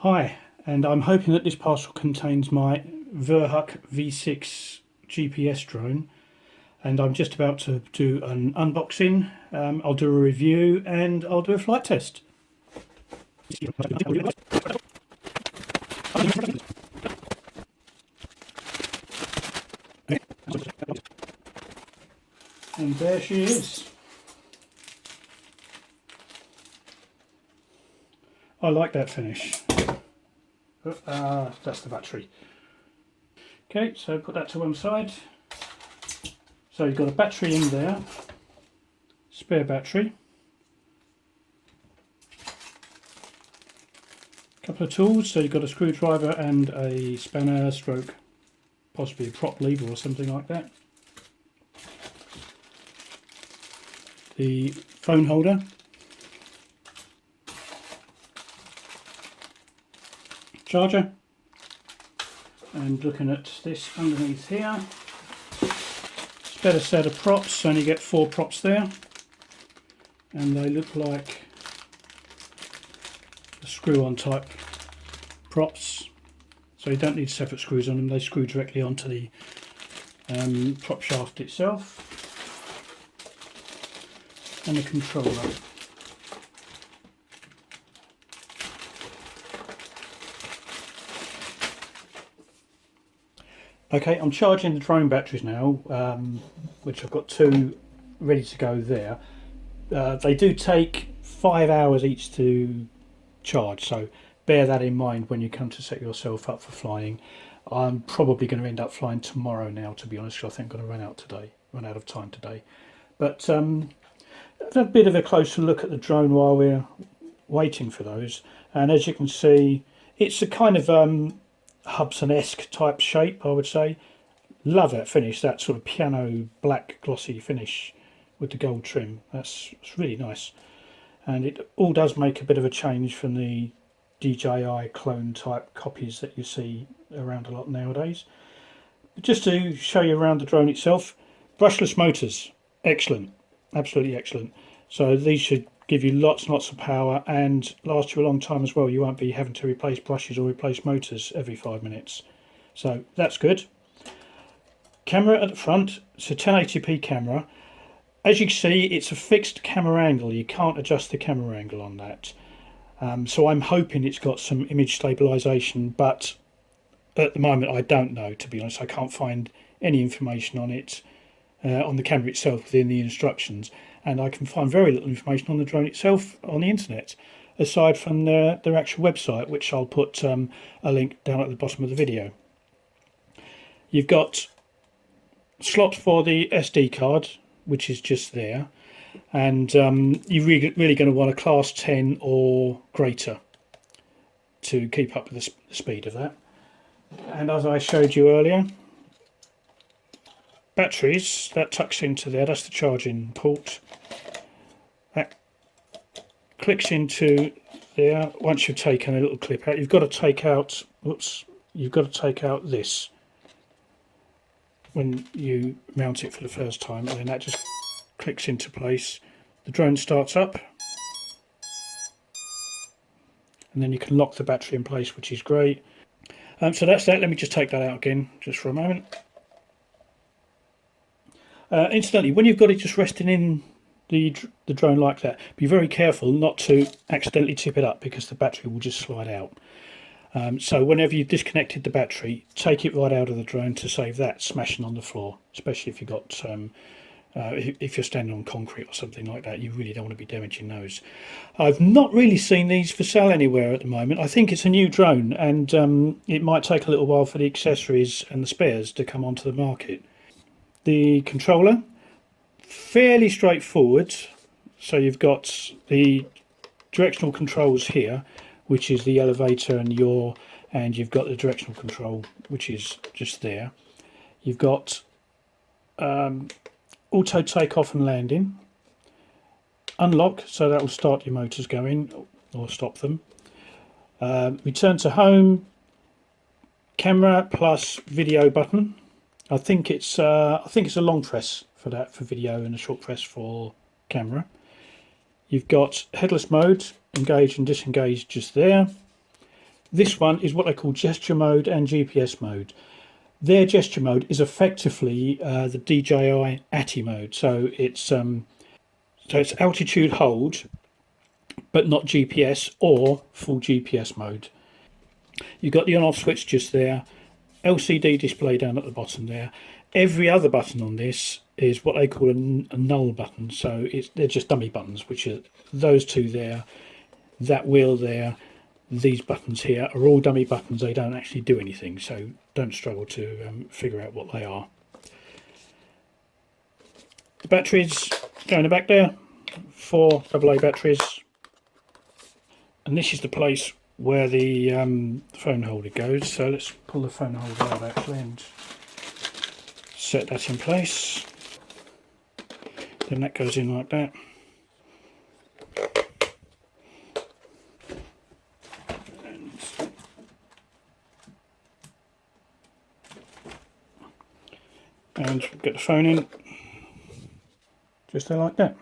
Hi, and I'm hoping that this parcel contains my Virhuck V-6 GPS drone, and I'm just about to do an unboxing. I'll do a review and I'll do a flight test. And there she is. I like that finish. That's the battery. Okay, so put that to one side. So you've got a battery in there, spare battery, a couple of tools. So you've got a screwdriver and a spanner stroke, possibly a prop lever or something like that. The phone holder, charger, and looking at this underneath here, it's a better set of props. Only get 4 props there, and they look like the screw-on type props, so you don't need separate screws on them. They screw directly onto the prop shaft itself. And the controller. Okay, I'm charging the drone batteries now, which I've got 2 ready to go there. They do take 5 hours each to charge, so bear that in mind when you come to set yourself up for flying. I'm probably going to end up flying tomorrow now, to be honest. I think I'm going to run out of time today. But have a bit of a closer look at the drone while we're waiting for those, and as you can see, it's a kind of Hubsan-esque type shape, I would say. Love that finish, that sort of piano black glossy finish with the gold trim. It's really nice, and it all does make a bit of a change from the DJI clone type copies that you see around a lot nowadays. But just to show you around the drone itself, brushless motors, excellent. Absolutely excellent. So these should give you lots and lots of power and last you a long time as well. You won't be having to replace brushes or replace motors every 5 minutes. So that's good. Camera at the front. It's a 1080p camera. As you can see, it's a fixed camera angle. You can't adjust the camera angle on that. So I'm hoping it's got some image stabilization, but at the moment I don't know, to be honest. I can't find any information on it. On the camera itself within the instructions, and I can find very little information on the drone itself on the internet aside from their actual website, which I'll put a link down at the bottom of the video. You've got slot for the SD card, which is just there, and you're really going to want a class 10 or greater to keep up with the speed of that. And as I showed you earlier, batteries, that tucks into there, that's the charging port. That clicks into there. Once you've taken a little clip out, you've got to take out, you've got to take out this when you mount it for the first time, and then that just clicks into place. The drone starts up, and then you can lock the battery in place, which is great. So that's that. Let me just take that out again, just for a moment. Incidentally, when you've got it just resting in the drone like that, be very careful not to accidentally tip it up, because the battery will just slide out. So whenever you've disconnected the battery, take it right out of the drone to save that smashing on the floor, especially if you've got if you're standing on concrete or something like that. You really don't want to be damaging those. I've not really seen these for sale anywhere at the moment. I think it's a new drone, and it might take a little while for the accessories and the spares to come onto the market. The controller, fairly straightforward. So you've got the directional controls here, which is the elevator and you've got the directional control, which is just there. You've got auto takeoff and landing, unlock, so that will start your motors going or stop them. Return to home, camera plus video button. I think it's a long press for that for video and a short press for camera. You've got headless mode, engage and disengage just there. This one is what they call gesture mode and GPS mode. Their gesture mode is effectively the DJI ATTI mode, so it's altitude hold, but not GPS or full GPS mode. You've got the on-off switch just there, LCD display down at the bottom there. Every other button on this is what they call a null button, so they're just dummy buttons, which are those two there, that wheel there. These buttons here are all dummy buttons. They don't actually do anything, so don't struggle to figure out what they are. The batteries go in the back there, 4 AA batteries, and this is the place where the phone holder goes. So let's pull the phone holder out actually and set that in place. Then that goes in like that. And get the phone in just there like that.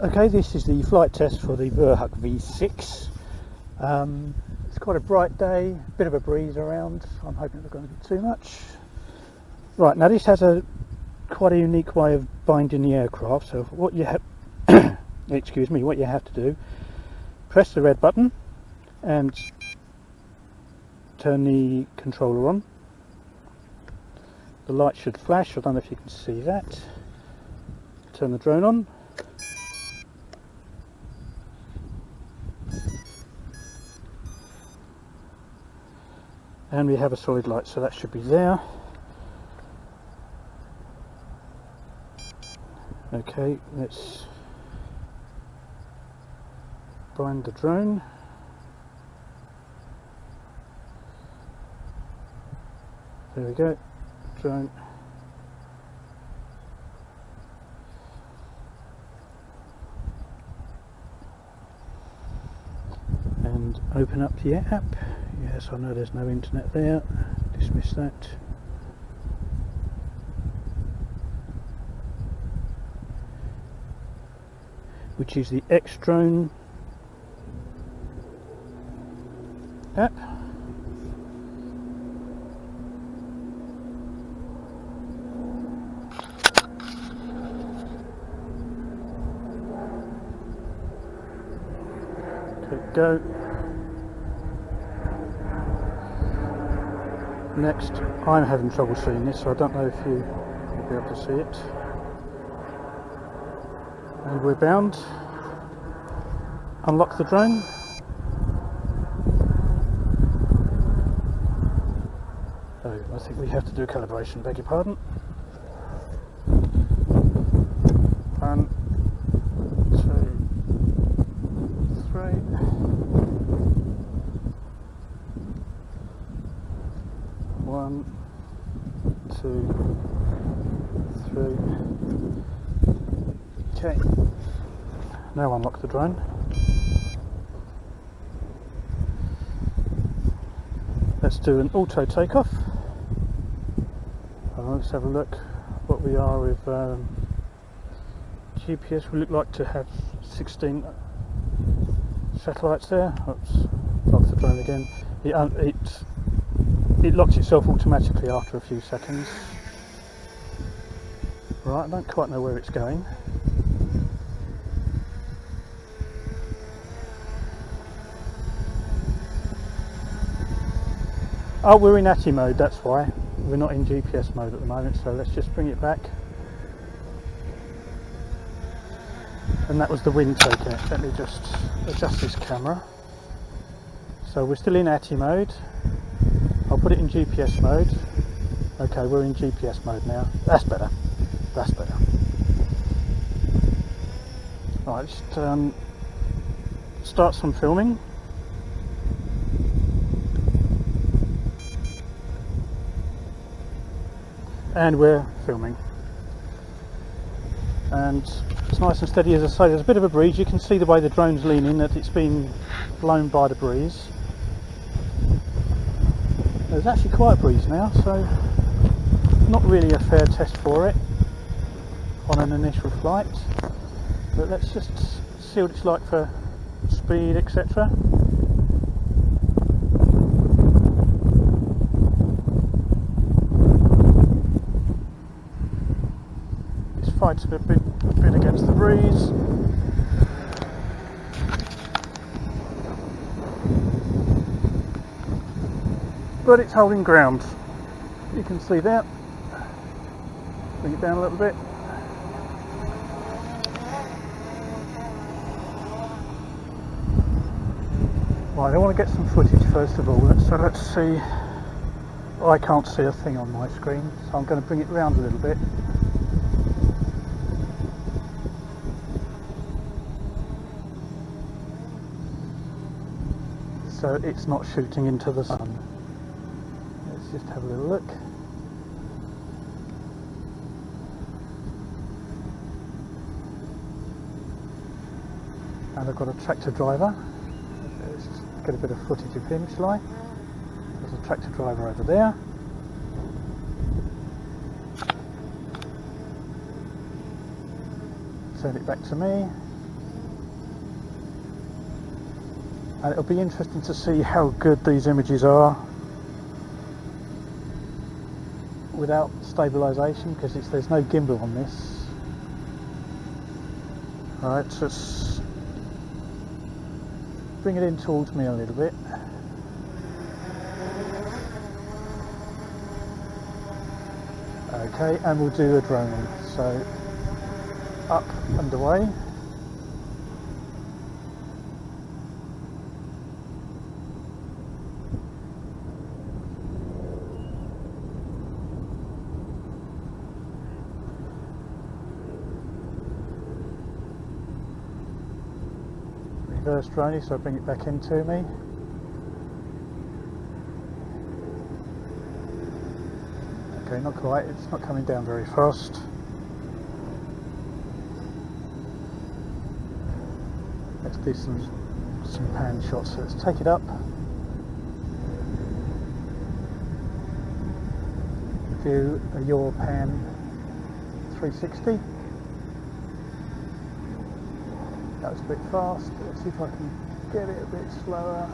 Okay, this is the flight test for the Virhuck V-6. It's quite a bright day, a bit of a breeze around. I'm hoping it's not going to be too much. Right, now this has quite a unique way of binding the aircraft. So what you have, excuse me, what you have to do, press the red button and turn the controller on. The light should flash. I don't know if you can see that. Turn the drone on. And we have a solid light, so that should be there. Okay, let's bind the drone. There we go. Drone. And open up the app. Yes, I know there's no internet there. Dismiss that. Which is the X-Drone app. Click go. Next, I'm having trouble seeing this, so I don't know if you will be able to see it. And we're bound. Unlock the drone. Oh, I think we have to do calibration, beg your pardon. 1, 2, 3. 1, 2, 3. Okay. Now unlock the drone. Let's do an auto takeoff. Let's have a look what we are with GPS. We look like to have 16 satellites there. Oops, lock the drone again. It locks itself automatically after a few seconds. Right, I don't quite know where it's going. Oh, we're in ATTI mode, that's why. We're not in GPS mode at the moment, so let's just bring it back. And that was the wind taking it. Let me just adjust this camera. So we're still in ATTI mode. I'll put it in GPS mode. Okay, we're in GPS mode now. That's better. That's better. Alright, just start some filming. And we're filming. And it's nice and steady, as I say. There's a bit of a breeze. You can see the way the drone's leaning, that it's been blown by the breeze. There's actually quite a breeze now, so not really a fair test for it on an initial flight. But let's just see what it's like for speed, etc. fights a bit against the breeze. But it's holding ground. You can see that. Bring it down a little bit. Right, I want to get some footage first of all, so let's see. I can't see a thing on my screen, so I'm going to bring it round a little bit. So it's not shooting into the sun. Let's just have a little look. And I've got a tractor driver. Let's just get a bit of footage of him, shall I? There's a tractor driver over there. Turn it back to me. And it'll be interesting to see how good these images are without stabilisation, because there's no gimbal on this. Alright, so let's bring it in towards me a little bit. Okay, and we'll do a droning. So up and away. Reverse droning, so I bring it back into me. Okay, not quite, it's not coming down very fast. Let's do some pan shots. So let's take it up. Do a yaw pan 360. That was a bit fast. Let's see if I can get it a bit slower.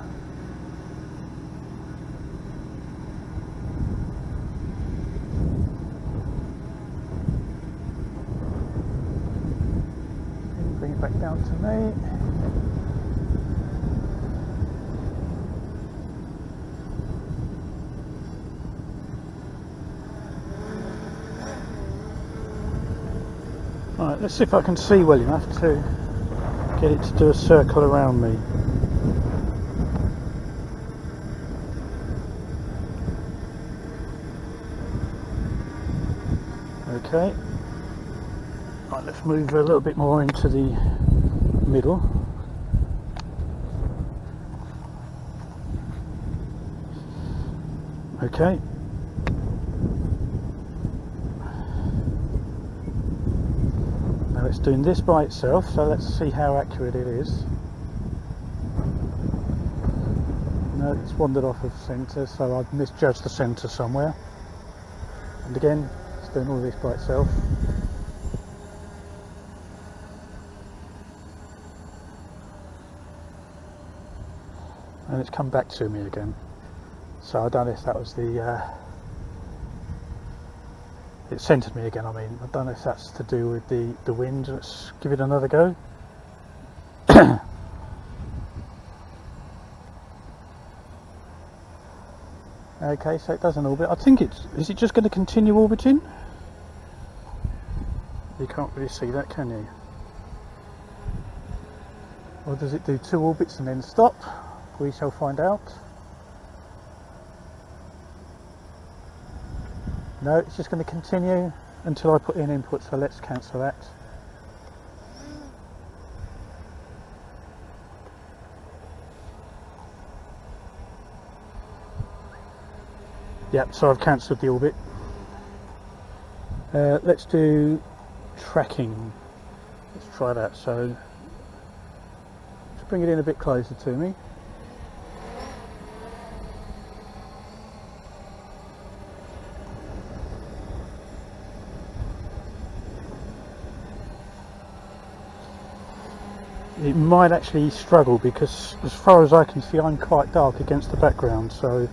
Bring it back down to me. Right, let's see if I can see well enough to get it to do a circle around me. Okay. Right, let's move a little bit more into the middle. Okay. Now it's doing this by itself, so let's see how accurate it is. No, it's wandered off of centre, so I've misjudged the centre somewhere. And again, it's doing all this by itself. And it's come back to me again. So I don't know if that was the it centred me again. I mean, I don't know if that's to do with the wind. Let's give it another go. Okay, so it does an orbit. I think is it just going to continue orbiting? You can't really see that, can you? Or does it do 2 orbits and then stop? We shall find out. No, it's just going to continue until I put in input, so let's cancel that. Yep, so I've cancelled the orbit. Let's do tracking. Let's try that. So let's bring it in a bit closer to me. It might actually struggle because as far as I can see I'm quite dark against the background, so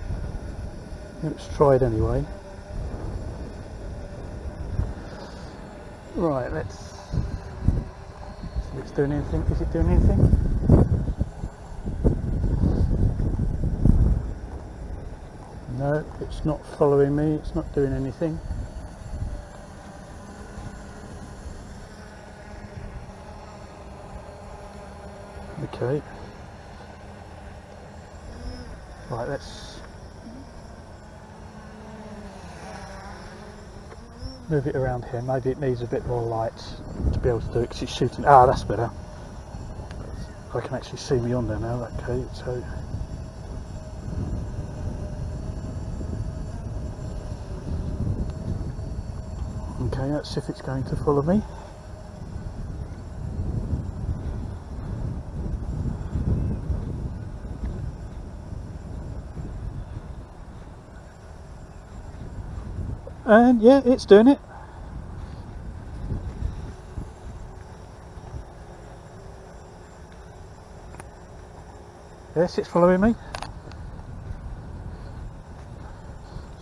let's try it anyway. Right, let's see if it's doing anything. Is it doing anything? No, it's not following me, it's not doing anything. Okay. Right, let's move it around here. Maybe it needs a bit more light to be able to do it because it's shooting. Ah, that's better. I can actually see me on there now. Okay, so okay, let's see if it's going to follow me. And yeah, it's doing it. Yes, it's following me.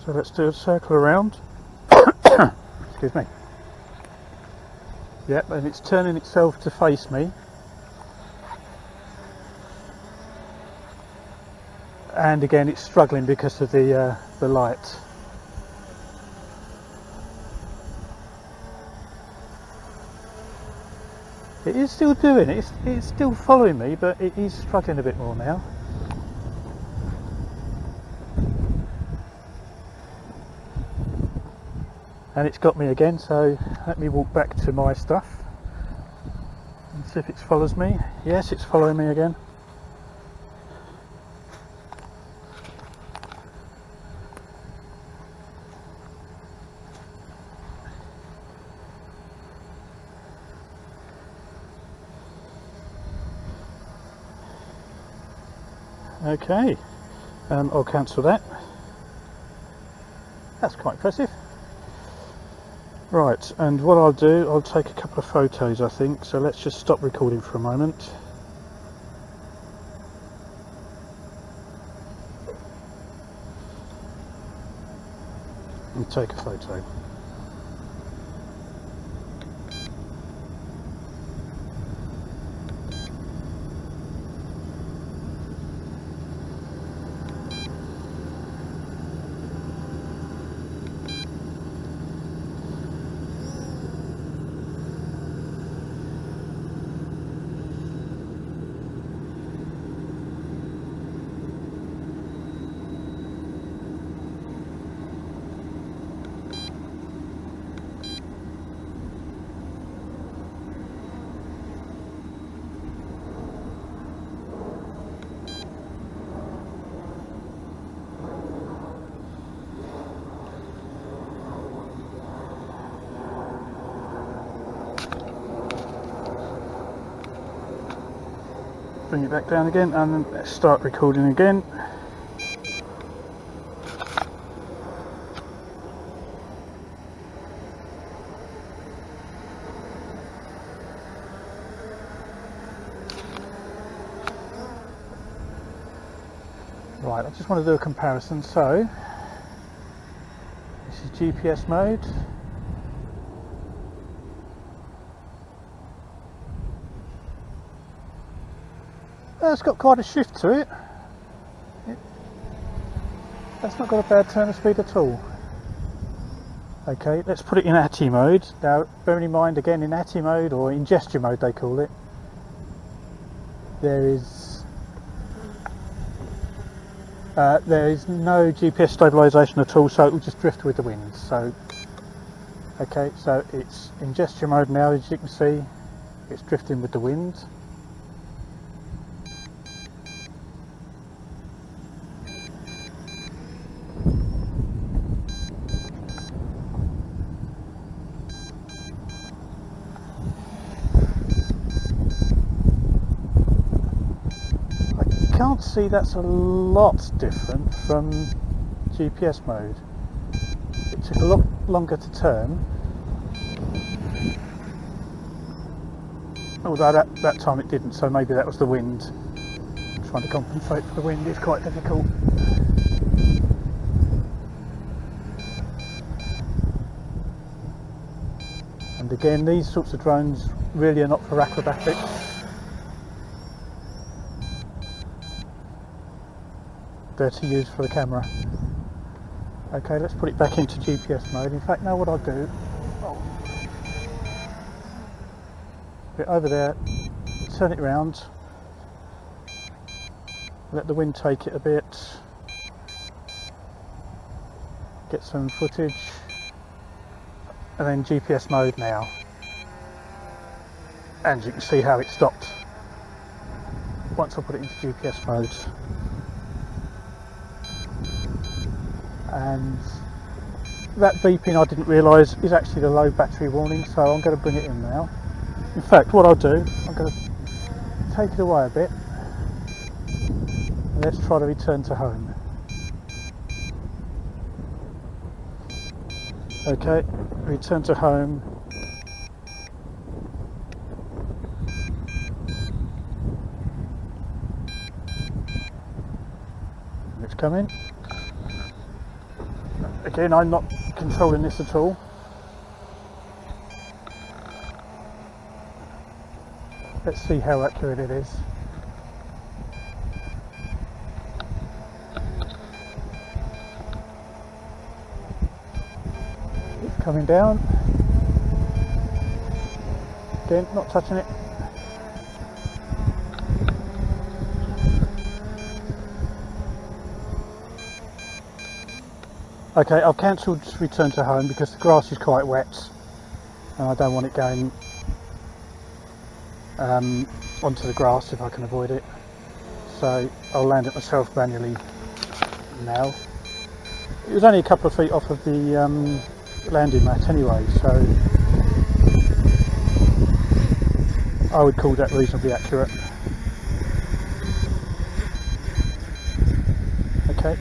So let's do a circle around. Excuse me. Yep, and it's turning itself to face me. And again, it's struggling because of the light. It is still doing it. It's still following me, but it is struggling a bit more now. And it's got me again, so let me walk back to my stuff and see if it follows me. Yes, it's following me again. Okay, I'll cancel that. That's quite impressive. Right, and what I'll do, I'll take a couple of photos, I think, so let's just stop recording for a moment. And take a photo. Bring it back down again and let's start recording again. Right, I just want to do a comparison. So this is GPS mode. It's got quite a shift to it. That's not got a bad turn of speed at all. Okay, let's put it in ATTI mode. Now, bearing in mind, again, in ATTI mode, or in gesture mode they call it, there is no GPS stabilisation at all, so it will just drift with the wind. So, okay, so it's in gesture mode now, as you can see, it's drifting with the wind. I can't see that's a lot different from GPS mode. It took a lot longer to turn, although that time it didn't, so maybe that was the wind. Trying to compensate for the wind is quite difficult. And And again, these sorts of drones really are not for acrobatics. They're to use for the camera. Okay, let's put it back into GPS mode. In fact, now what I'll do, put it over there, turn it round, let the wind take it a bit, get some footage, and then GPS mode now. And you can see how it stopped once I put it into GPS mode. And that beeping, I didn't realise, is actually the low battery warning, so I'm going to bring it in now. In fact, what I'll do, I'm going to take it away a bit, and let's try to return to home. Okay, return to home. It's coming. Again, I'm not controlling this at all. Let's see how accurate it is. It's coming down. Again, not touching it. Okay, I've cancelled return to home because the grass is quite wet and I don't want it going onto the grass if I can avoid it. So I'll land it myself manually now. It was only a couple of feet off of the landing mat anyway, so I would call that reasonably accurate. Okay.